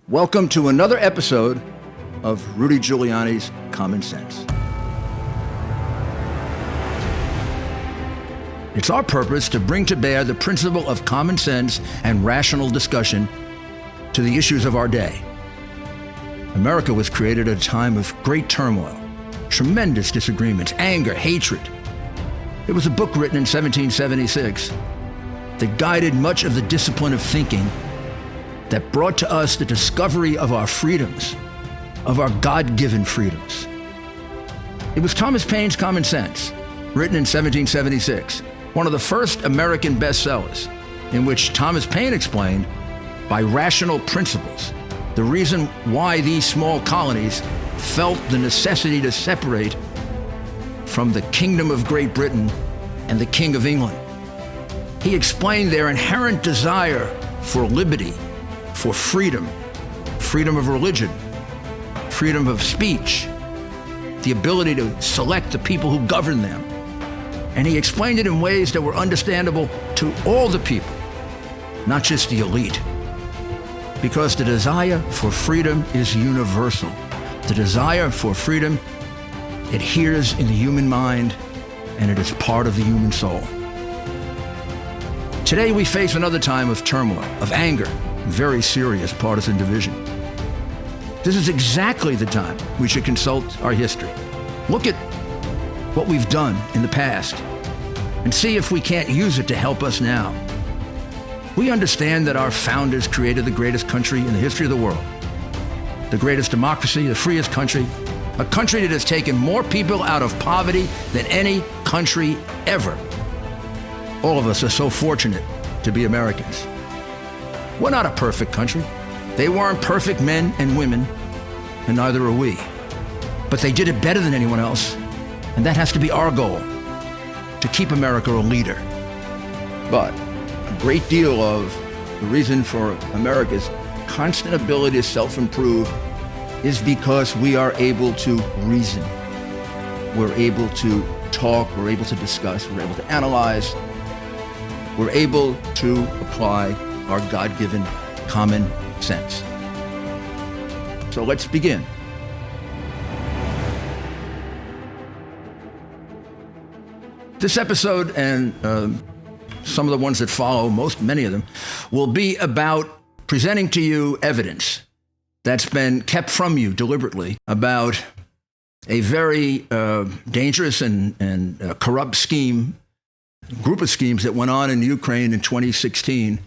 Welcome to another episode of Rudy Giuliani's Common Sense. It's our purpose to bring to bear the principle of common sense and rational discussion to the issues of our day. America was created at a time of great turmoil, tremendous disagreements, anger, hatred. It was a book written in 1776 that guided much of the discipline of thinking that brought to us the discovery of our freedoms, of our God-given freedoms. It was Thomas Paine's Common Sense, written in 1776, one of the first American bestsellers, in which Thomas Paine explained, by rational principles, the reason why these small colonies felt the necessity to separate from the Kingdom of Great Britain and the King of England. He explained their inherent desire for liberty, for freedom, freedom of religion, freedom of speech, the ability to select the people who govern them. And he explained it in ways that were understandable to all the people, not just the elite. Because the desire for freedom is universal. The desire for freedom adheres in the human mind, and it is part of the human soul. Today we face another time of turmoil, of anger, very serious partisan division. This is exactly the time we should consult our history. Look at what we've done in the past and see if we can't use it to help us now. We understand that our founders created the greatest country in the history of the world, the greatest democracy, the freest country, a country that has taken more people out of poverty than any country ever. All of us are so fortunate to be Americans. We're not a perfect country. They weren't perfect men and women, and neither are we. But they did it better than anyone else, and that has to be our goal, to keep America a leader. But a great deal of the reason for America's constant ability to self-improve is because we are able to reason. We're able to talk, we're able to discuss, we're able to analyze, we're able to apply our God-given common sense. So let's begin. This episode and some of the ones that follow, many of them, will be about presenting to you evidence that's been kept from you deliberately about a very dangerous and corrupt group of schemes that went on in Ukraine in 2016.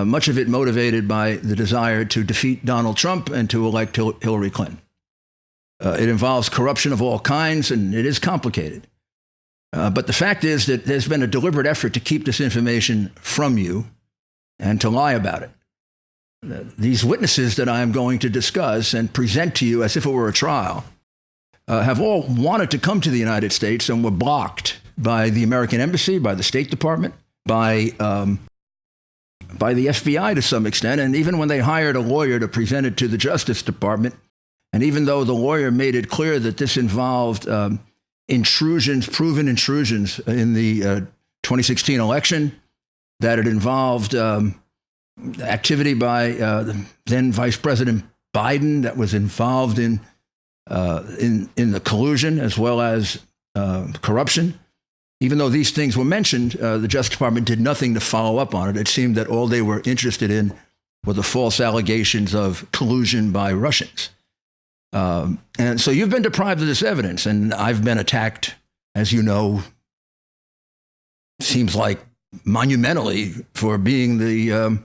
Much of it motivated by the desire to defeat Donald Trump and to elect Hillary Clinton. It involves corruption of all kinds, and it is complicated. But the fact is that there's been a deliberate effort to keep this information from you and to lie about it. These witnesses that I am going to discuss and present to you as if it were a trial have all wanted to come to the United States and were blocked by the American Embassy, by the State Department, by the FBI to some extent, and even when they hired a lawyer to present it to the Justice Department, and even though the lawyer made it clear that this involved proven intrusions in the 2016 election, that it involved activity by then Vice President Biden that was involved in the collusion as well as corruption. Even though these things were mentioned, the Justice Department did nothing to follow up on it. It seemed that all they were interested in were the false allegations of collusion by Russians. And so you've been deprived of this evidence, and I've been attacked, as you know, seems like monumentally for being the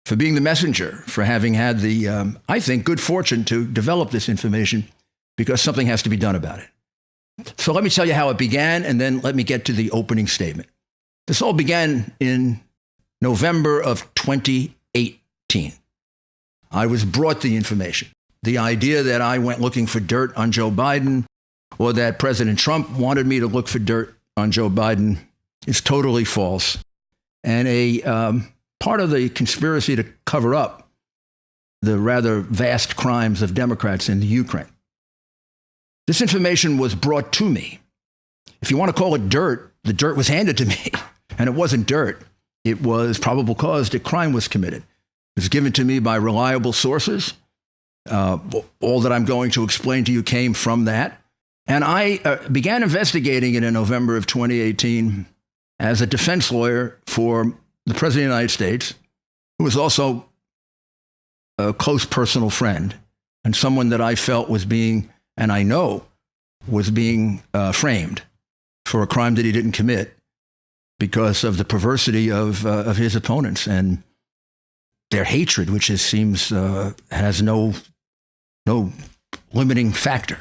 messenger, for having had the, I think, good fortune to develop this information because something has to be done about it. So let me tell you how it began, and then let me get to the opening statement. This all began in November of 2018. I was brought the information. The idea that I went looking for dirt on Joe Biden or that President Trump wanted me to look for dirt on Joe Biden is totally false. And a part of the conspiracy to cover up the rather vast crimes of Democrats in the Ukraine. This information was brought to me. If you want to call it dirt, the dirt was handed to me. And it wasn't dirt. It was probable cause that crime was committed. It was given to me by reliable sources. All that I'm going to explain to you came from that. And I began investigating it in November of 2018 as a defense lawyer for the President of the United States, who was also a close personal friend and someone that I felt was being, and I know was being framed for a crime that he didn't commit because of the perversity of his opponents and their hatred, which seems has no limiting factor.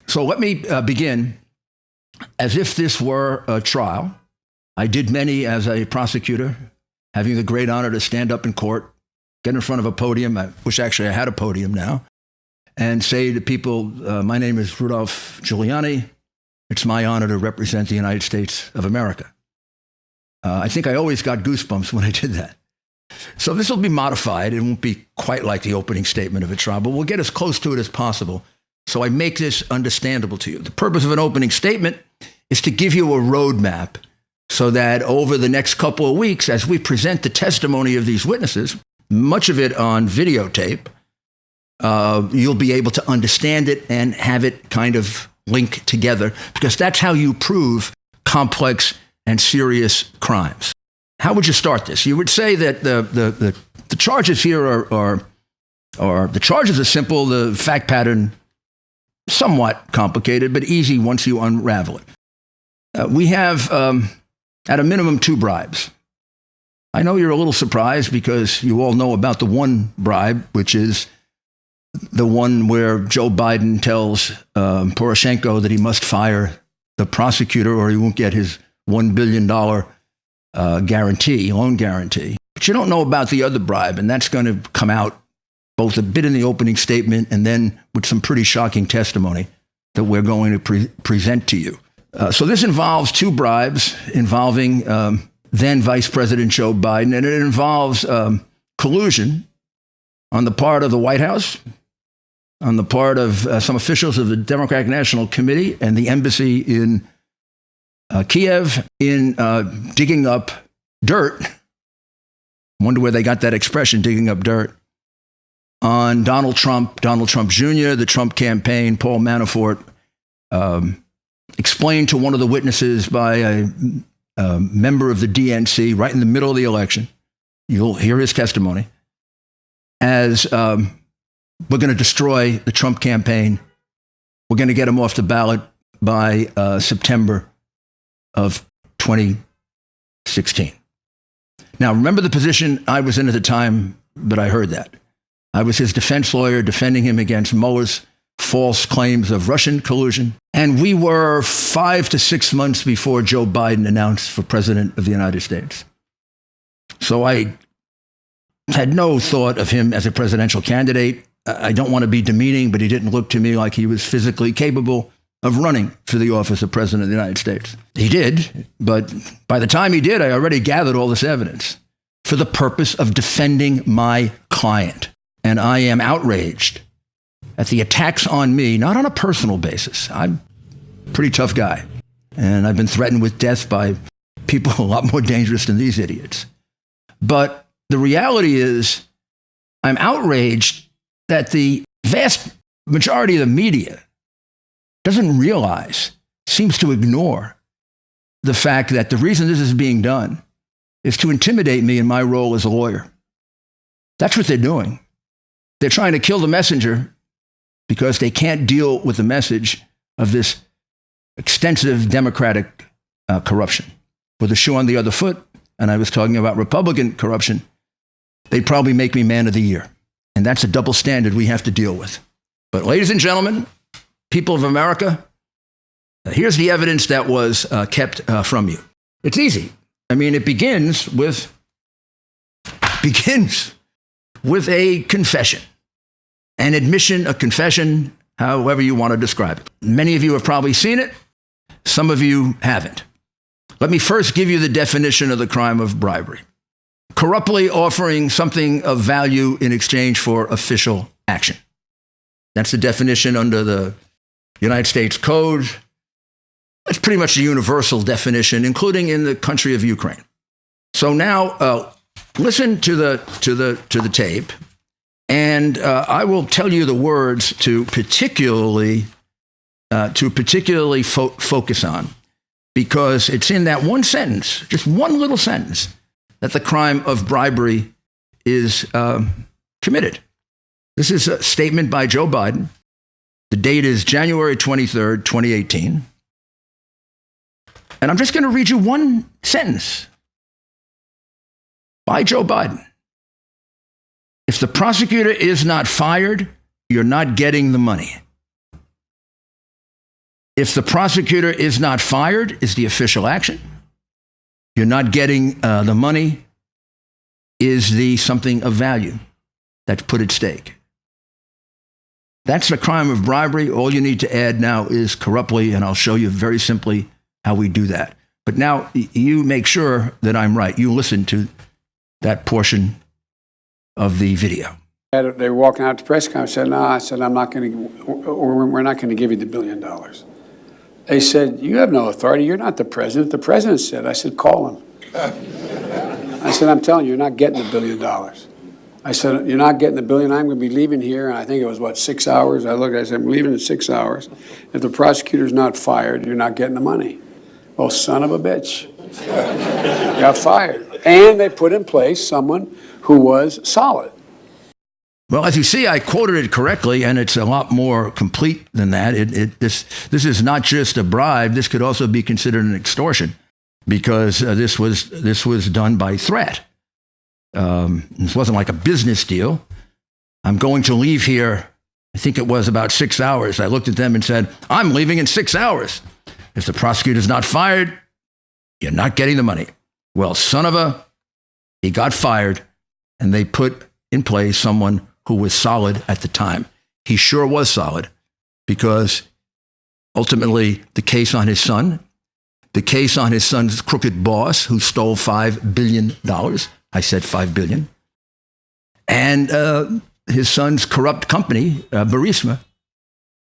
So let me begin as if this were a trial. I did many as a prosecutor, having the great honor to stand up in court, get in front of a podium. I wish actually I had a podium now, and say to people, my name is Rudolph Giuliani. It's my honor to represent the United States of America. I think I always got goosebumps when I did that. So this will be modified. It won't be quite like the opening statement of a trial, but we'll get as close to it as possible. So I make this understandable to you. The purpose of an opening statement is to give you a roadmap so that over the next couple of weeks, as we present the testimony of these witnesses, much of it on videotape, you'll be able to understand it and have it kind of link together, because that's how you prove complex and serious crimes. How would you start this? You would say that the charges here are the charges are simple, the fact pattern somewhat complicated, but easy once you unravel it. We have, at a minimum, 2 bribes. I know you're a little surprised because you all know about the one bribe, which is the one where Joe Biden tells Poroshenko that he must fire the prosecutor or he won't get his $1 billion loan guarantee. But you don't know about the other bribe, and that's going to come out both a bit in the opening statement and then with some pretty shocking testimony that we're going to present to you. So this involves 2 bribes involving then Vice President Joe Biden, and it involves collusion on the part of the White House, on the part of some officials of the Democratic National Committee and the embassy in Kiev in digging up dirt. Wonder where they got that expression, digging up dirt, on Donald Trump Jr., the Trump campaign. Paul Manafort explained to one of the witnesses by a member of the DNC right in the middle of the election, you'll hear his testimony, as we're going to destroy the Trump campaign. We're going to get him off the ballot by September of 2016. Now, remember the position I was in at the time that I heard that. I was his defense lawyer defending him against Mueller's false claims of Russian collusion. And we were 5 to 6 months before Joe Biden announced for president of the United States. So I had no thought of him as a presidential candidate. I don't want to be demeaning, but he didn't look to me like he was physically capable of running for the office of president of the United States. He did, but by the time he did, I already gathered all this evidence for the purpose of defending my client. And I am outraged at the attacks on me, not on a personal basis. I'm a pretty tough guy, and I've been threatened with death by people a lot more dangerous than these idiots. But the reality is, I'm outraged that the vast majority of the media doesn't realize, seems to ignore the fact that the reason this is being done is to intimidate me in my role as a lawyer. That's what they're doing. They're trying to kill the messenger because they can't deal with the message of this extensive Democratic corruption. With a shoe on the other foot, and I was talking about Republican corruption, they'd probably make me man of the year. And that's a double standard we have to deal with. But ladies and gentlemen, people of America, here's the evidence that was kept from you. It's easy. I mean, it begins with a confession, an admission, a confession, however you want to describe it. Many of you have probably seen it. Some of you haven't. Let me first give you the definition of the crime of bribery. Corruptly offering something of value in exchange for official action. That's the definition under the United States Code. That's pretty much a universal definition, including in the country of Ukraine. So now, listen to the tape And I will tell you the words to particularly focus on, because it's in that one sentence, just one little sentence, that the crime of bribery is committed. This is a statement by Joe Biden. The date is January 23rd, 2018. And I'm just going to read you one sentence by Joe Biden. If the prosecutor is not fired, you're not getting the money. If the prosecutor is not fired, is the official action. You're not getting the money, is the something of value that's put at stake. That's the crime of bribery. All you need to add now is corruptly, and I'll show you very simply how we do that. But now you make sure that I'm right. You listen to that portion of the video. They were walking out to press conference. I said, no, I said, I'm not going to, we're not going to give you the $1 billion. They said, you have no authority. You're not the president. The president said. I said, call him. I said, I'm telling you, you're not getting the $1 billion. I said, you're not getting the $1 billion. I'm going to be leaving here. And I think it was, 6 hours? I said, I'm leaving in 6 hours. If the prosecutor's not fired, you're not getting the money. Well, son of a bitch. Got fired. And they put in place someone who was solid. Well, as you see, I quoted it correctly, and it's a lot more complete than that. This is not just a bribe. This could also be considered an extortion, because this was done by threat. This wasn't like a business deal. I'm going to leave here. I think it was about 6 hours. I looked at them and said, I'm leaving in 6 hours. If the prosecutor's not fired, you're not getting the money. Well, he got fired, and they put in place someone who was solid at the time. He sure was solid, because ultimately the case on his son, the case on his son's crooked boss who stole $5 billion. I said $5 billion. And his son's corrupt company, Burisma,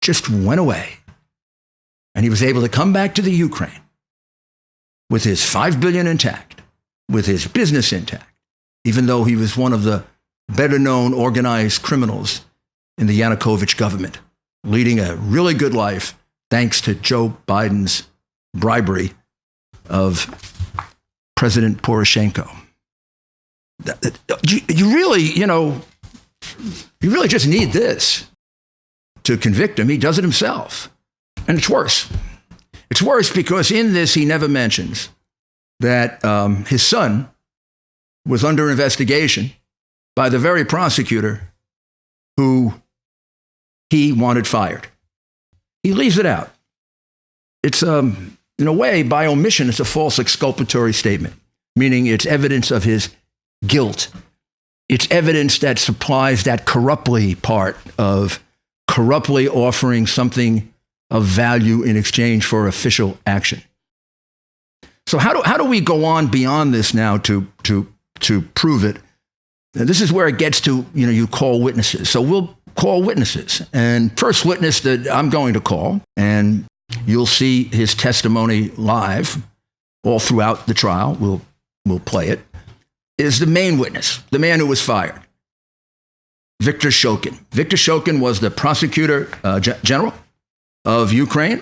just went away. And he was able to come back to the Ukraine with his $5 billion intact, with his business intact, even though he was one of the better-known organized criminals in the Yanukovych government, leading a really good life thanks to Joe Biden's bribery of President Poroshenko. You really just need this to convict him. He does it himself. And it's worse. It's worse because in this, he never mentions that his son was under investigation by the very prosecutor who he wanted fired. He leaves it out. It's, in a way, by omission, it's a false exculpatory statement, meaning it's evidence of his guilt. It's evidence that supplies that corruptly part of corruptly offering something of value in exchange for official action. So how do we go on beyond this now to prove it? Now, this is where it gets to, you call witnesses. So we'll call witnesses. And first witness that I'm going to call, and you'll see his testimony live all throughout the trial, we'll play it, is the main witness, the man who was fired, Viktor Shokin. Viktor Shokin was the prosecutor general of Ukraine,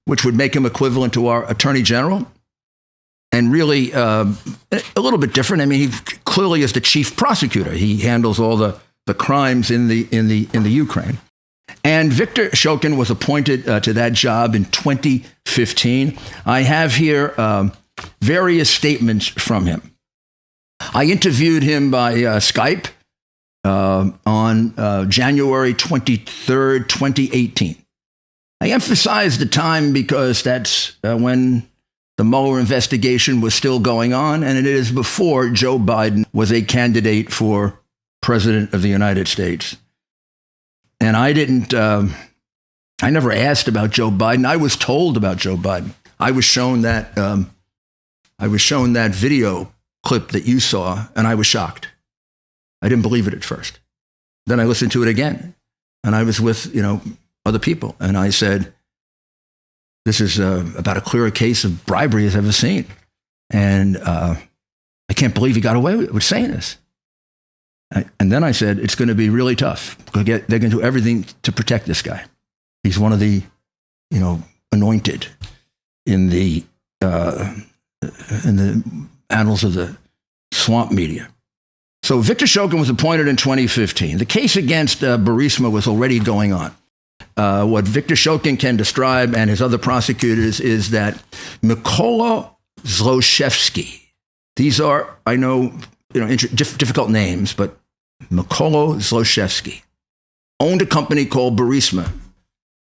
which would make him equivalent to our attorney general, and really a little bit different. I mean, he clearly is the chief prosecutor. He handles all the crimes in the Ukraine. And Viktor Shokin was appointed to that job in 2015. I have here various statements from him. I interviewed him by Skype on January 23rd, 2018. I emphasize the time because that's when the Mueller investigation was still going on, and it is before Joe Biden was a candidate for president of the United States. And I never asked about Joe Biden. I was told about Joe Biden. I was shown that video clip that you saw, and I was shocked. I didn't believe it at first. Then I listened to it again, and I was with, other people. And I said, this is about a clearer case of bribery as I've ever seen. And I can't believe he got away with saying this. And then I said, it's going to be really tough. They're going to do everything to protect this guy. He's one of the, anointed in the annals of the swamp media. So Victor Shokin was appointed in 2015. The case against Burisma was already going on. What Victor Shokin can describe and his other prosecutors is that Mykola Zlochevsky, these are, I know, difficult names, but Mykola Zlochevsky owned a company called Burisma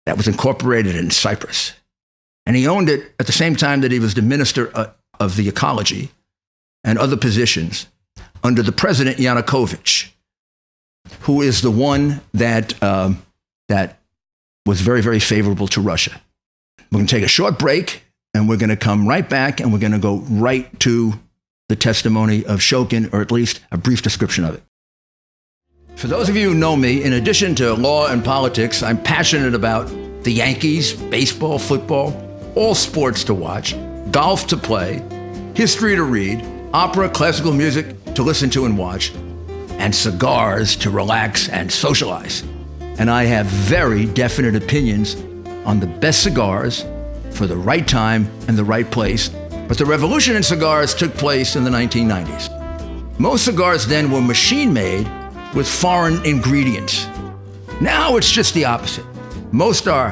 that was incorporated in Cyprus. And he owned it at the same time that he was the minister of the ecology and other positions under the president Yanukovych, who is the one that was very, very favorable to Russia. We're going to take a short break, and we're going to come right back, and we're going to go right to the testimony of Shokin, or at least a brief description of it. For those of you who know me, in addition to law and politics, I'm passionate about the Yankees, baseball, football, all sports to watch, golf to play, history to read, opera, classical music to listen to and watch, and cigars to relax and socialize. And I have very definite opinions on the best cigars for the right time and the right place. But the revolution in cigars took place in the 1990s. Most cigars then were machine-made with foreign ingredients. Now it's just the opposite. Most are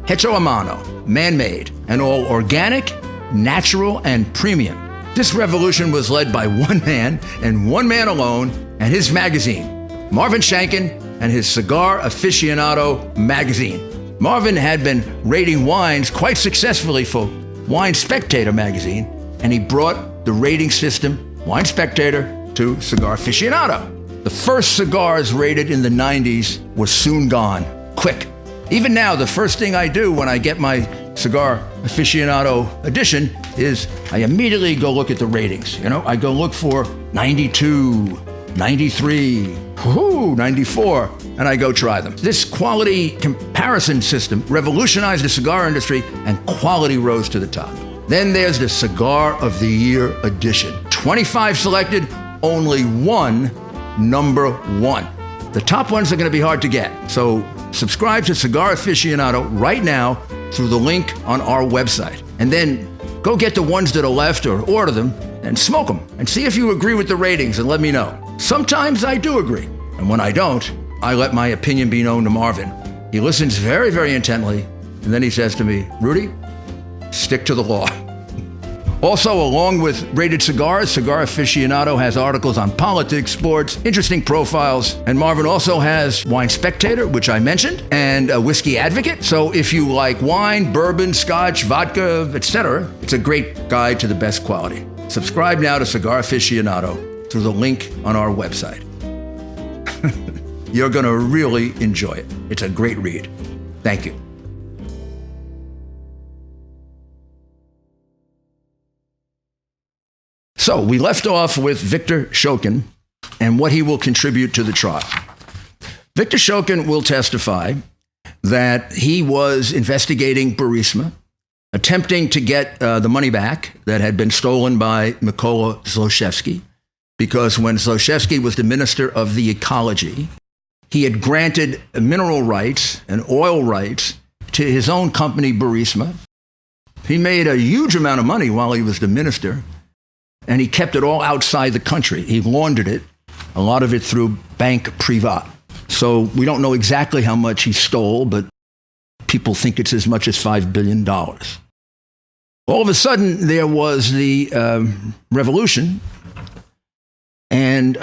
hecho a mano, man-made, and all organic, natural, and premium. This revolution was led by one man and one man alone and his magazine, Marvin Shanken and his Cigar Aficionado magazine. Marvin had been rating wines quite successfully for Wine Spectator magazine, and he brought the rating system, Wine Spectator, to Cigar Aficionado. The first cigars rated in the 90s were soon gone, quick. Even now, the first thing I do when I get my Cigar Aficionado edition is I immediately go look at the ratings. I go look for 92, 93, 94, and I go try them. This quality comparison system revolutionized the cigar industry, and quality rose to the top. Then there's the Cigar of the Year edition. 25 selected, only one number one. The top ones are going to be hard to get. So subscribe to Cigar Aficionado right now through the link on our website. And then go get the ones that are left or order them and smoke them and see if you agree with the ratings and let me know. Sometimes I do agree. And when I don't, I let my opinion be known to Marvin. He listens very, very intently. And then he says to me, Rudy, stick to the law. Also, along with rated cigars, Cigar Aficionado has articles on politics, sports, interesting profiles, and Marvin also has Wine Spectator, which I mentioned, and a Whiskey Advocate. So if you like wine, bourbon, scotch, vodka, etc., it's a great guide to the best quality. Subscribe now to Cigar Aficionado through the link on our website. You're going to really enjoy it. It's a great read. Thank you. So we left off with Victor Shokin and what he will contribute to the trial. Victor Shokin will testify that he was investigating Burisma, attempting to get the money back that had been stolen by Mykola Zlochevsky, because when Zlochevsky was the minister of the ecology, he had granted mineral rights and oil rights to his own company, Burisma. He made a huge amount of money while he was the minister, and he kept it all outside the country. He laundered it, a lot of it through Bank Privat. So we don't know exactly how much he stole, but people think it's as much as $5 billion. All of a sudden, there was the revolution, and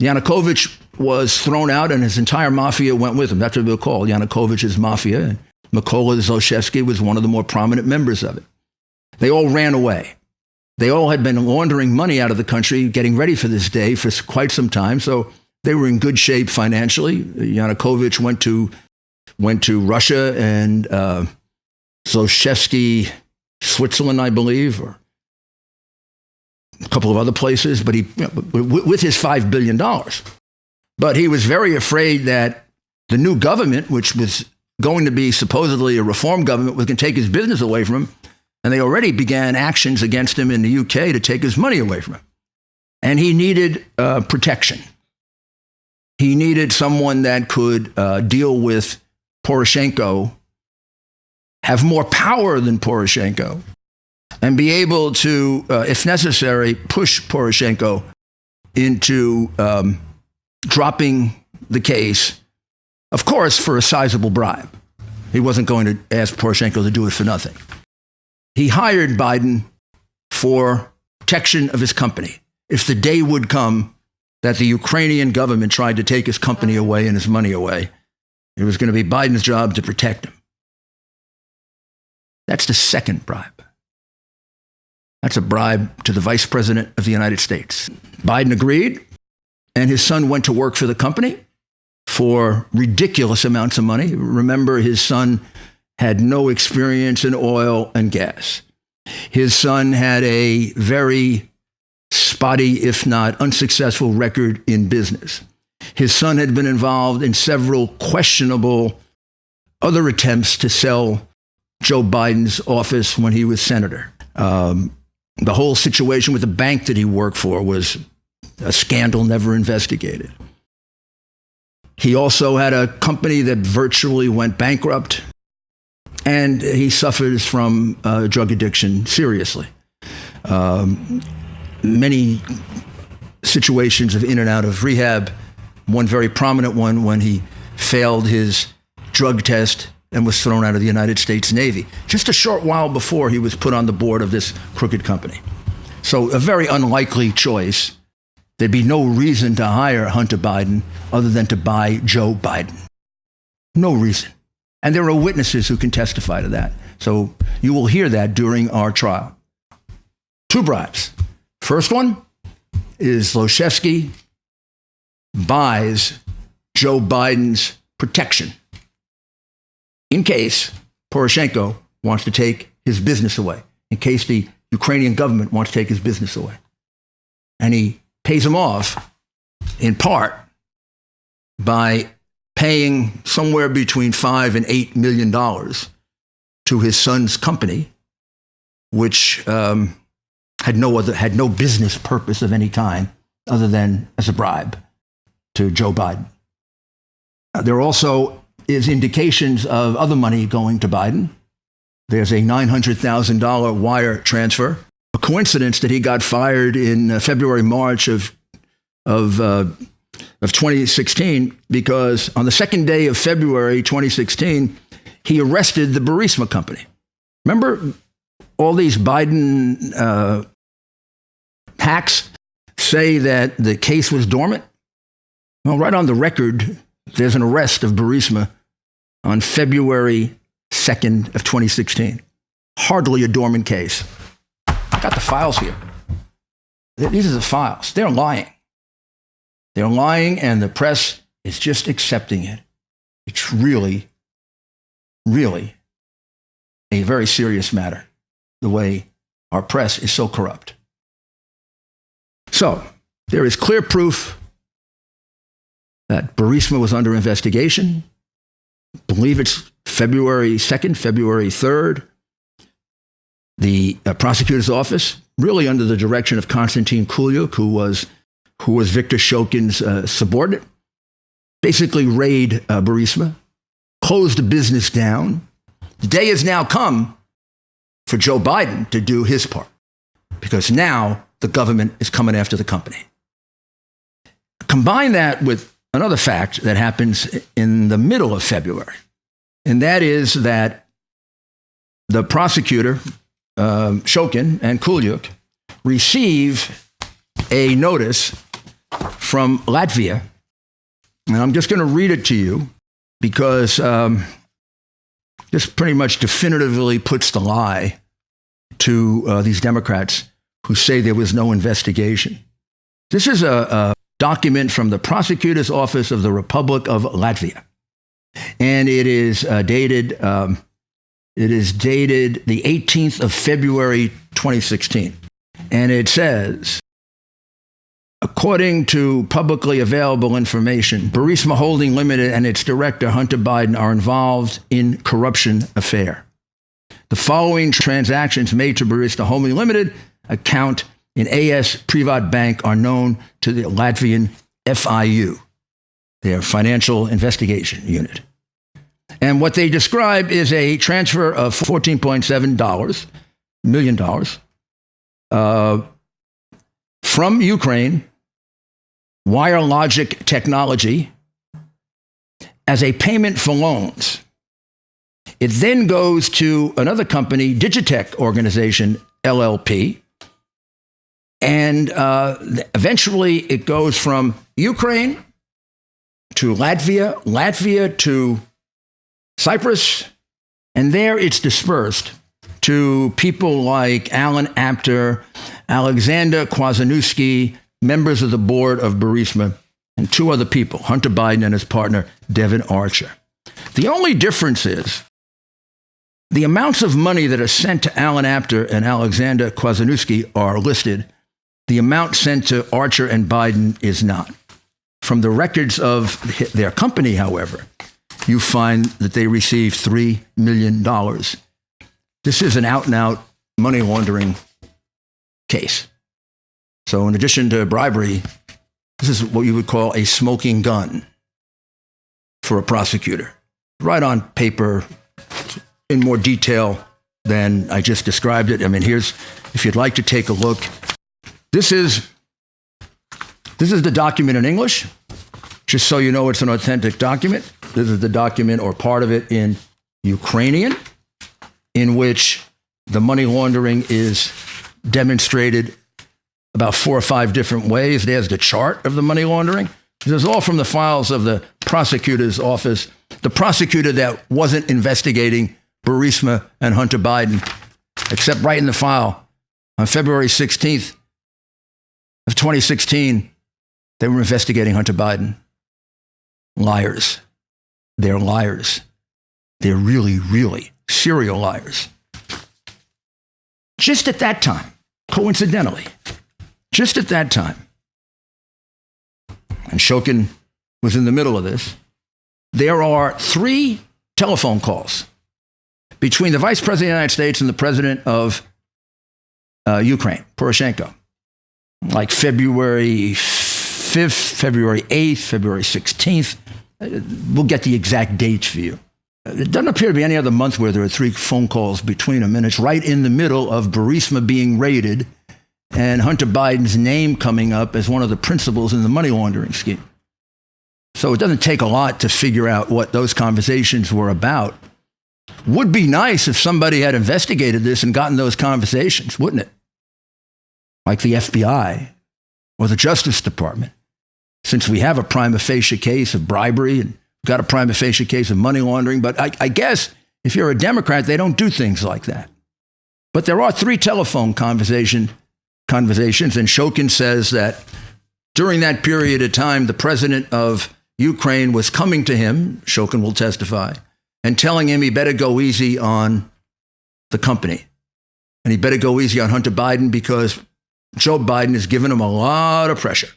Yanukovych was thrown out, and his entire mafia went with him. That's what we'll call Yanukovych's mafia. And Mykola Zlochevsky was one of the more prominent members of it. They all ran away. They all had been laundering money out of the country, getting ready for this day for quite some time. So they were in good shape financially. Yanukovych went to Russia and Zlochevsky, Switzerland, I believe, or a couple of other places, but with his $5 billion. But he was very afraid that the new government, which was going to be supposedly a reform government, was going to take his business away from him. And they already began actions against him in the UK to take his money away from him. And he needed protection. he needed someone that could deal with Poroshenko, have more power than Poroshenko, and be able to, if necessary, push Poroshenko into dropping the case, of course, for a sizable bribe. He wasn't going to ask Poroshenko to do it for nothing. He hired Biden for protection of his company. If the day would come that the Ukrainian government tried to take his company away and his money away, it was going to be Biden's job to protect him. That's the second bribe. That's a bribe to the vice president of the United States. Biden agreed, and his son went to work for the company for ridiculous amounts of money. Remember, his son had no experience in oil and gas. His son had a very spotty, if not unsuccessful, record in business. His son had been involved in several questionable other attempts to sell Joe Biden's office when he was senator. The whole situation with the bank that he worked for was a scandal never investigated. He also had a company that virtually went bankrupt, and he suffers from drug addiction seriously. Many situations of in and out of rehab, one very prominent one when he failed his drug test and was thrown out of the United States Navy, just a short while before he was put on the board of this crooked company. So a very unlikely choice. There'd be no reason to hire Hunter Biden other than to buy Joe Biden. No reason. And there are witnesses who can testify to that. So you will hear that during our trial. 2 bribes. First one is Zlochevsky buys Joe Biden's protection in case Poroshenko wants to take his business away, in case the Ukrainian government wants to take his business away. And he pays him off in part by paying somewhere between $5 and $8 million to his son's company, which had no business purpose of any kind other than as a bribe to Joe Biden. There also is indications of other money going to Biden. There's a $900,000 wire transfer. A coincidence that he got fired in February, March of 2016, because on the second day of February 2016, he arrested the Burisma company. Remember all these Biden hacks say that the case was dormant? Well, right on the record, there's an arrest of Burisma on February 2nd of 2016. Hardly a dormant case. I got the files here. These are the files. They're lying. They're lying, and the press is just accepting it. It's really, really a very serious matter, the way our press is so corrupt. So, there is clear proof that Burisma was under investigation. I believe it's February 2nd, February 3rd. The prosecutor's office, really under the direction of Konstantin Kulyuk, who was Viktor Shokin's subordinate, basically raid Burisma, closed the business down. The day has now come for Joe Biden to do his part, because now the government is coming after the company. Combine that with another fact that happens in the middle of February, and that is that the prosecutor, Shokin and Kulyuk, receive a notice from Latvia. And I'm just going to read it to you because this pretty much definitively puts the lie to these Democrats who say there was no investigation. This is a document from the prosecutor's office of the Republic of Latvia. And it is dated the 18th of February, 2016. And it says, according to publicly available information, Burisma Holding Limited and its director, Hunter Biden, are involved in corruption affair. The following transactions made to Burisma Holding Limited account in AS Privat Bank are known to the Latvian FIU. their financial investigation unit. And what they describe is a transfer of $14.7 million from Ukraine, WireLogic Technology, as a payment for loans. It then goes to another company, Digitech Organization, LLP, and eventually it goes from Ukraine to Latvia, Latvia to Cyprus, and there it's dispersed to people like Alan Apter, Alexander Kwasniewski, members of the board of Burisma, and two other people, Hunter Biden and his partner, Devin Archer. The only difference is the amounts of money that are sent to Alan Apter and Alexander Kwasniewski are listed. The amount sent to Archer and Biden is not. From the records of their company, however, you find that they received $3 million. This is an out-and-out money laundering case. So in addition to bribery, this is what you would call a smoking gun for a prosecutor. Right on paper, in more detail than I just described it. I mean, here's, if you'd like to take a look, this is the document in English, just so you know it's an authentic document. This is the document or part of it in Ukrainian, in which the money laundering is demonstrated about 4 or 5 different ways. There's the chart of the money laundering. This is all from the files of the prosecutor's office, the prosecutor that wasn't investigating Burisma and Hunter Biden, except right in the file on February 16th of 2016, they were investigating Hunter Biden. Liars. They're liars. They're really, really serial liars. Just at that time, coincidentally, just at that time, and Shokin was in the middle of this, there are 3 telephone calls between the Vice President of the United States and the President of Ukraine, Poroshenko, like February 5th, February 8th, February 16th. We'll get the exact dates for you. It doesn't appear to be any other month where there are 3 phone calls between them, and it's right in the middle of Burisma being raided and Hunter Biden's name coming up as one of the principals in the money laundering scheme. So it doesn't take a lot to figure out what those conversations were about. Would be nice if somebody had investigated this and gotten those conversations, wouldn't it? Like the FBI or the Justice Department. Since we have a prima facie case of bribery and got a prima facie case of money laundering, but I guess if you're a Democrat, they don't do things like that. But there are 3 telephone conversations, and Shokin says that during that period of time, the president of Ukraine was coming to him, Shokin will testify, and telling him he better go easy on the company. And he better go easy on Hunter Biden because Joe Biden has given him a lot of pressure.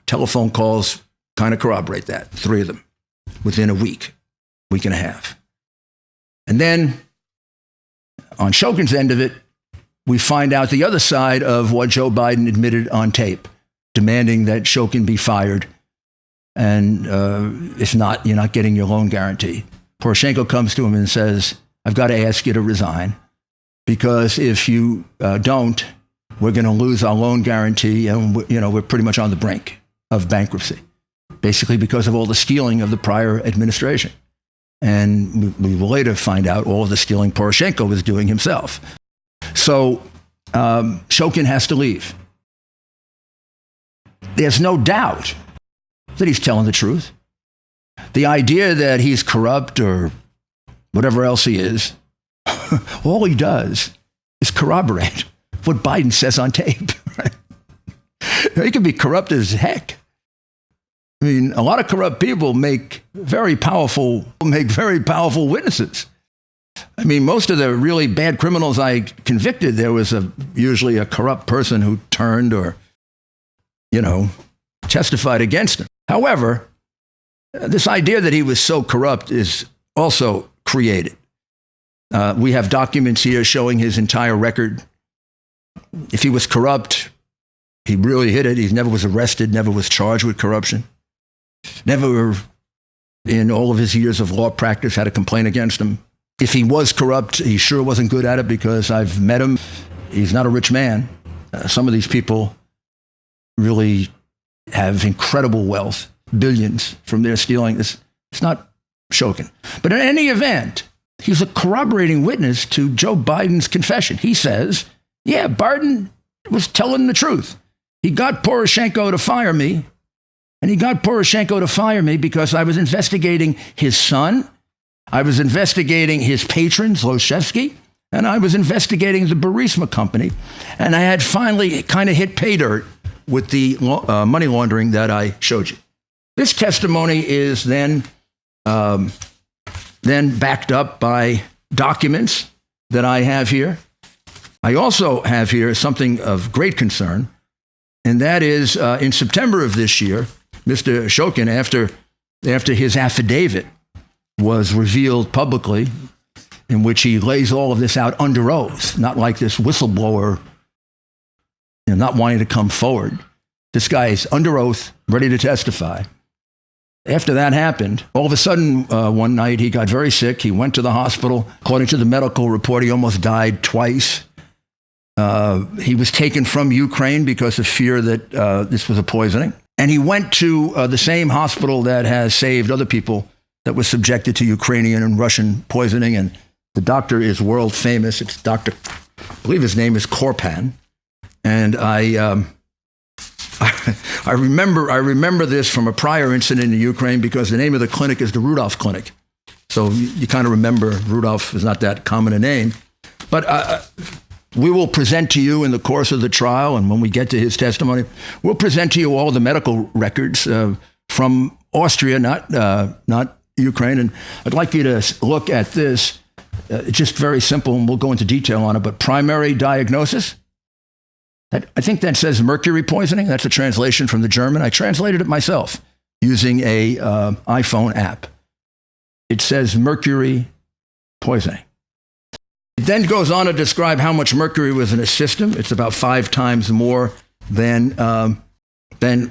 Telephone calls kind of corroborate that, 3 of them, within a week and a half. And then on Shokin's end of it, we find out the other side of what Joe Biden admitted on tape, demanding that Shokin be fired. And if not, you're not getting your loan guarantee. Poroshenko comes to him and says, I've got to ask you to resign because if you don't, we're going to lose our loan guarantee and we're pretty much on the brink of bankruptcy, basically because of all the stealing of the prior administration. And we will later find out all of the stealing Poroshenko was doing himself. So Shokin has to leave. There's no doubt that he's telling the truth. The idea that he's corrupt or whatever else he is, all he does is corroborate what Biden says on tape. Right? He can be corrupt as heck. I mean, a lot of corrupt people make very powerful witnesses. I mean, most of the really bad criminals I convicted, there was usually a corrupt person who turned or, testified against him. However, this idea that he was so corrupt is also created. We have documents here showing his entire record. If he was corrupt, he really hid it. He never was arrested, never was charged with corruption. never in all of his years of law practice had a complaint against him. If he was corrupt, he sure wasn't good at it because I've met him. He's not a rich man. Some of these people really have incredible wealth, billions from their stealing. It's not Shokin. But in any event, he's a corroborating witness to Joe Biden's confession. He says, yeah, Biden was telling the truth. He got Poroshenko to fire me, and he got Poroshenko to fire me because I was investigating his son, I was investigating his patron, Zlochevsky, and I was investigating the Burisma company, and I had finally kind of hit pay dirt with the money laundering that I showed you. This testimony is then backed up by documents that I have here. I also have here something of great concern, and that is in September of this year, Mr. Shokin, after his affidavit was revealed publicly, in which he lays all of this out under oath, not like this whistleblower, not wanting to come forward. This guy is under oath, ready to testify. After that happened, all of a sudden, one night, he got very sick. He went to the hospital. According to the medical report, he almost died twice. He was taken from Ukraine because of fear that this was a poisoning. And he went to the same hospital that has saved other people that were subjected to Ukrainian and Russian poisoning. And the doctor is world famous. It's Dr. I believe his name is Korpan. And I remember this from a prior incident in Ukraine because the name of the clinic is the Rudolph Clinic. So you kind of remember Rudolph is not that common a name. But we will present to you in the course of the trial, and when we get to his testimony, we'll present to you all the medical records from Austria, not Ukraine. And I'd like you to look at this. It's just very simple, and we'll go into detail on it. But primary diagnosis, I think that says mercury poisoning. That's a translation from the German. I translated it myself using a iPhone app. It says mercury poisoning. It then goes on to describe how much mercury was in his system. It's about 5 times more than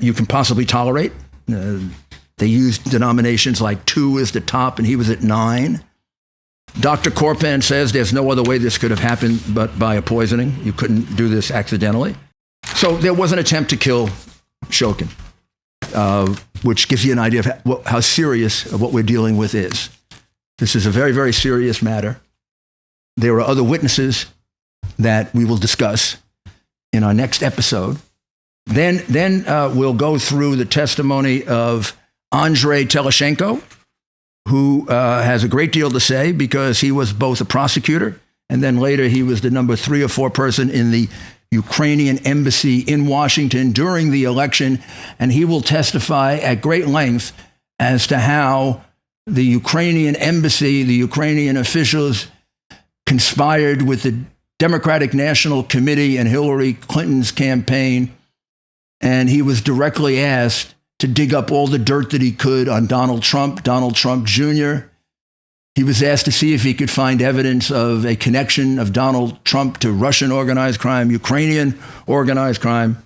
you can possibly tolerate. They used denominations like 2 is the top, and he was at 9. Dr. Korpan says there's no other way this could have happened but by a poisoning. You couldn't do this accidentally. So there was an attempt to kill Shokin, which gives you an idea of how serious what we're dealing with is. This is a very, very serious matter. There are other witnesses that we will discuss in our next episode. Then we'll go through the testimony of Andrei Teleshenko, who has a great deal to say because he was both a prosecutor and then later he was the number 3 or 4 person in the Ukrainian embassy in Washington during the election. And he will testify at great length as to how the Ukrainian embassy, the Ukrainian officials conspired with the Democratic National Committee and Hillary Clinton's campaign. And he was directly asked to dig up all the dirt that he could on Donald Trump Jr. He was asked to see if he could find evidence of a connection of Donald Trump to Russian organized crime, Ukrainian organized crime.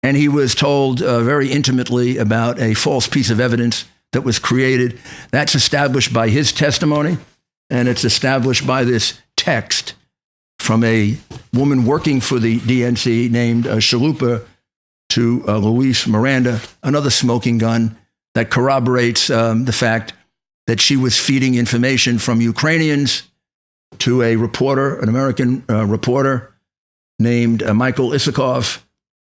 And he was told very intimately about a false piece of evidence that was created. That's established by his testimony, and it's established by this text from a woman working for the DNC named Chalupa to Luis Miranda, another smoking gun that corroborates the fact that she was feeding information from Ukrainians to a reporter, an American reporter named Michael Isikoff.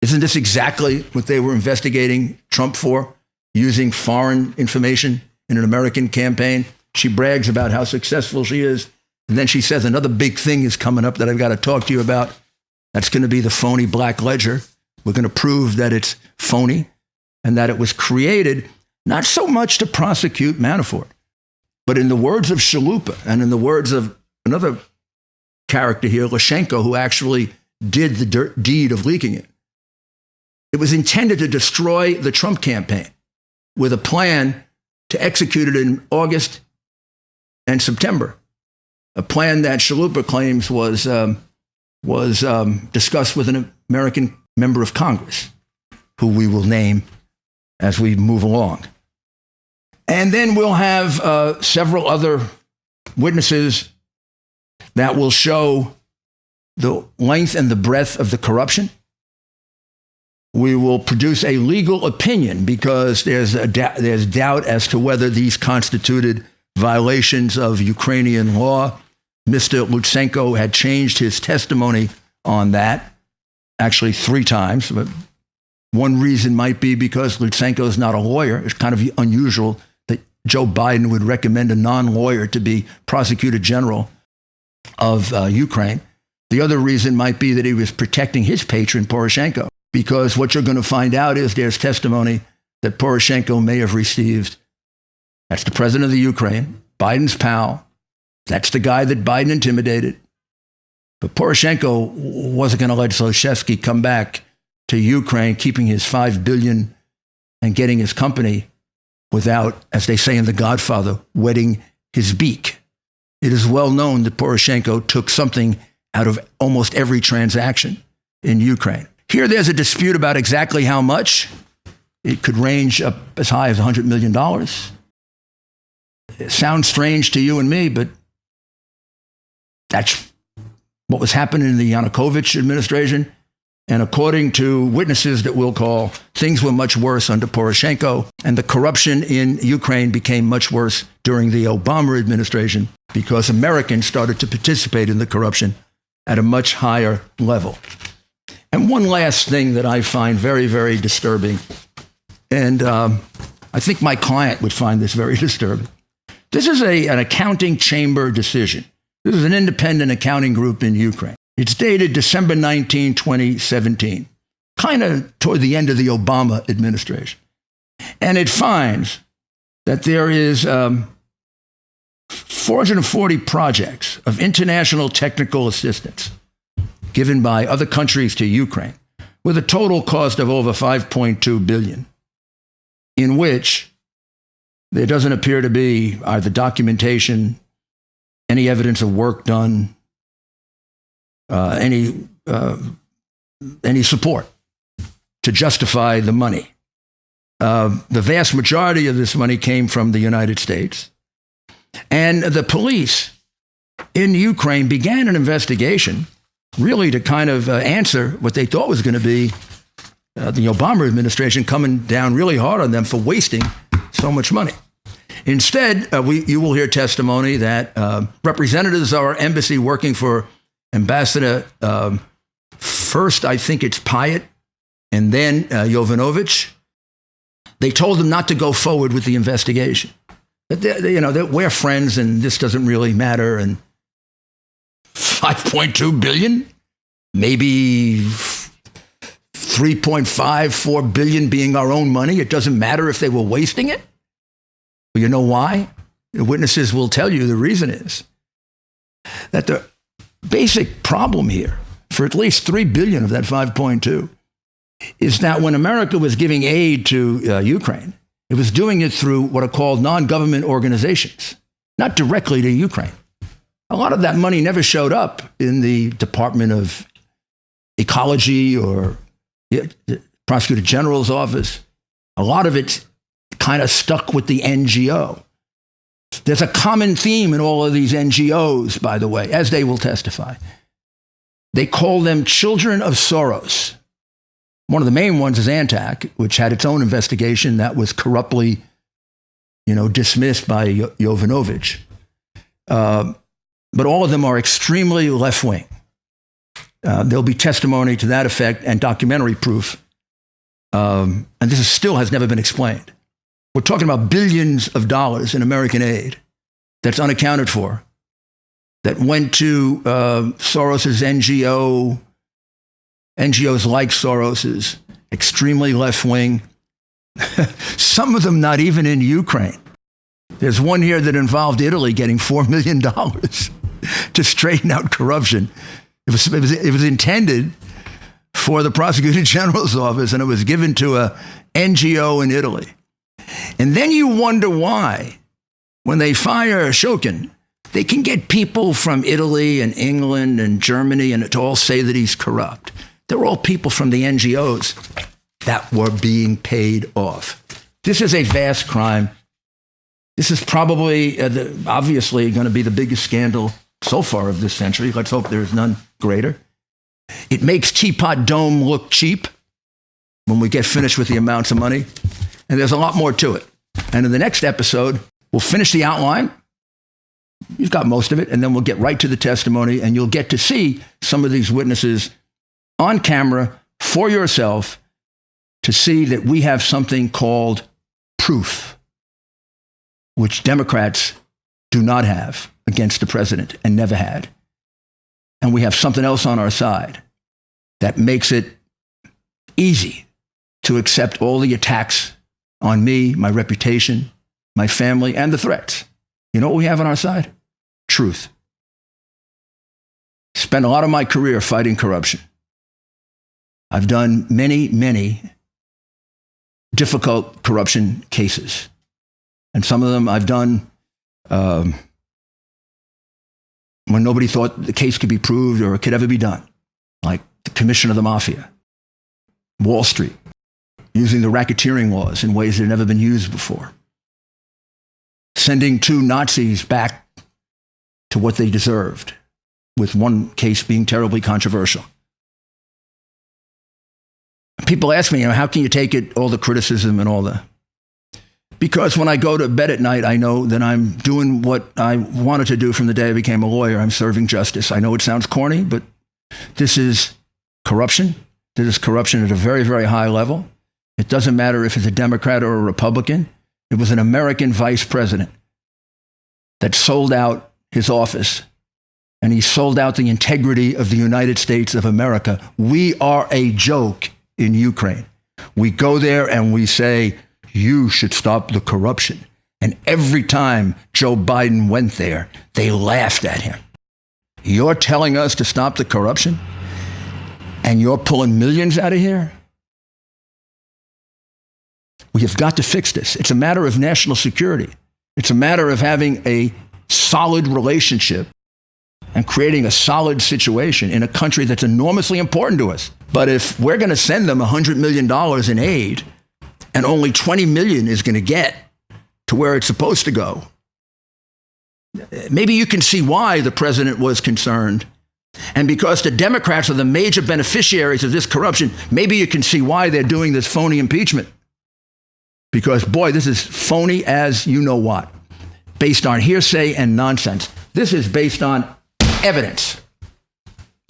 Isn't this exactly what they were investigating Trump for, using foreign information in an American campaign? She brags about how successful she is. And then she says another big thing is coming up that I've got to talk to you about. That's going to be the phony Black Ledger. We're going to prove that it's phony and that it was created not so much to prosecute Manafort, but in the words of Chalupa and in the words of another character here, Lashenko, who actually did the deed of leaking it. It was intended to destroy the Trump campaign with a plan to execute it in August and September. A plan that Chalupa claims was discussed with an American member of Congress, who we will name as we move along. And then we'll have several other witnesses that will show the length and the breadth of the corruption. We will produce a legal opinion because there's doubt as to whether these constituted violations of Ukrainian law. Mr. Lutsenko had changed his testimony on that, actually 3 times. But one reason might be because Lutsenko is not a lawyer. It's kind of unusual that Joe Biden would recommend a non-lawyer to be prosecutor general of Ukraine. The other reason might be that he was protecting his patron, Poroshenko, because what you're going to find out is there's testimony that Poroshenko may have received. That's the president of the Ukraine, Biden's pal. That's the guy that Biden intimidated. But Poroshenko wasn't going to let Zlochevsky come back to Ukraine, keeping his $5 billion and getting his company without, as they say in The Godfather, wetting his beak. It is well known that Poroshenko took something out of almost every transaction in Ukraine. Here, there's a dispute about exactly how much. It could range up as high as $100 million. It sounds strange to you and me, but that's what was happening in the Yanukovych administration. And according to witnesses that we'll call, things were much worse under Poroshenko, and the corruption in Ukraine became much worse during the Obama administration because Americans started to participate in the corruption at a much higher level. And one last thing that I find very, very disturbing, and I think my client would find this very disturbing. This is an accounting chamber decision. This is an independent accounting group in Ukraine. It's dated December 19, 2017, kind of toward the end of the Obama administration. And it finds that there is 440 projects of international technical assistance given by other countries to Ukraine, with a total cost of over $5.2 billion, in which there doesn't appear to be either documentation, any evidence of work done, any support to justify the money. The vast majority of this money came from the United States. And the police in Ukraine began an investigation really to kind of answer what they thought was going to be the Obama administration coming down really hard on them for wasting so much money. Instead, you will hear testimony that representatives of our embassy working for Ambassador, first I think it's Pyatt, and then Jovanovic, they told them not to go forward with the investigation. That we're friends and this doesn't really matter. And 5.2 billion, maybe 3.54 billion being our own money. It doesn't matter if they were wasting it. Well, you know why? The witnesses will tell you the reason is that the basic problem here, for at least 3 billion of that 5.2, is that when America was giving aid to Ukraine, it was doing it through what are called non-government organizations, not directly to Ukraine. A lot of that money never showed up in the Department of Ecology or the Prosecutor General's office. A lot of it kind of stuck with the NGO. There's a common theme in all of these NGOs, by the way, as they will testify. They call them children of Soros. One of the main ones is Antac, which had its own investigation that was corruptly, dismissed by Jovanovic. But all of them are extremely left-wing. There'll be testimony to that effect and documentary proof. And this still has never been explained. We're talking about billions of dollars in American aid that's unaccounted for, that went to Soros's NGO, NGOs like Soros's, extremely left-wing. Some of them not even in Ukraine. There's one here that involved Italy getting $4 million to straighten out corruption. It was intended for the Prosecutor General's office, and it was given to a NGO in Italy. And then you wonder why, when they fire Shokin, they can get people from Italy and England and Germany and to all say that he's corrupt. They're all people from the NGOs that were being paid off. This is a vast crime. This is probably, obviously, going to be the biggest scandal so far of this century. Let's hope there is none greater. It makes Teapot Dome look cheap when we get finished with the amounts of money. And there's a lot more to it. And in the next episode, we'll finish the outline. You've got most of it. And then we'll get right to the testimony. And you'll get to see some of these witnesses on camera for yourself to see that we have something called proof, which Democrats do not have against the president and never had. And we have something else on our side that makes it easy to accept all the attacks on me, my reputation, my family, and the threats. You know what we have on our side? Truth. Spent a lot of my career fighting corruption. I've done many, many difficult corruption cases. And some of them I've done when nobody thought the case could be proved or it could ever be done, like the commission of the mafia, Wall Street, using the racketeering laws in ways that had never been used before, sending 2 Nazis back to what they deserved, with one case being terribly controversial. People ask me, how can you take it, all the criticism and all the... Because when I go to bed at night, I know that I'm doing what I wanted to do from the day I became a lawyer. I'm serving justice. I know it sounds corny, but this is corruption. This is corruption at a very, very high level. It doesn't matter if it's a Democrat or a Republican. It was an American vice president that sold out his office, and he sold out the integrity of the United States of America. We are a joke in Ukraine. We go there and we say, you should stop the corruption. And every time Joe Biden went there, they laughed at him. You're telling us to stop the corruption? And you're pulling millions out of here? We have got to fix this. It's a matter of national security. It's a matter of having a solid relationship and creating a solid situation in a country that's enormously important to us. But if we're going to send them $100 million in aid, and only 20 million is going to get to where it's supposed to go, maybe you can see why the president was concerned. And because the Democrats are the major beneficiaries of this corruption, maybe you can see why they're doing this phony impeachment. Because, boy, this is phony as you know what, based on hearsay and nonsense. This is based on evidence.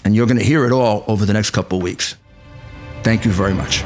And you're going to hear it all over the next couple of weeks. Thank you very much.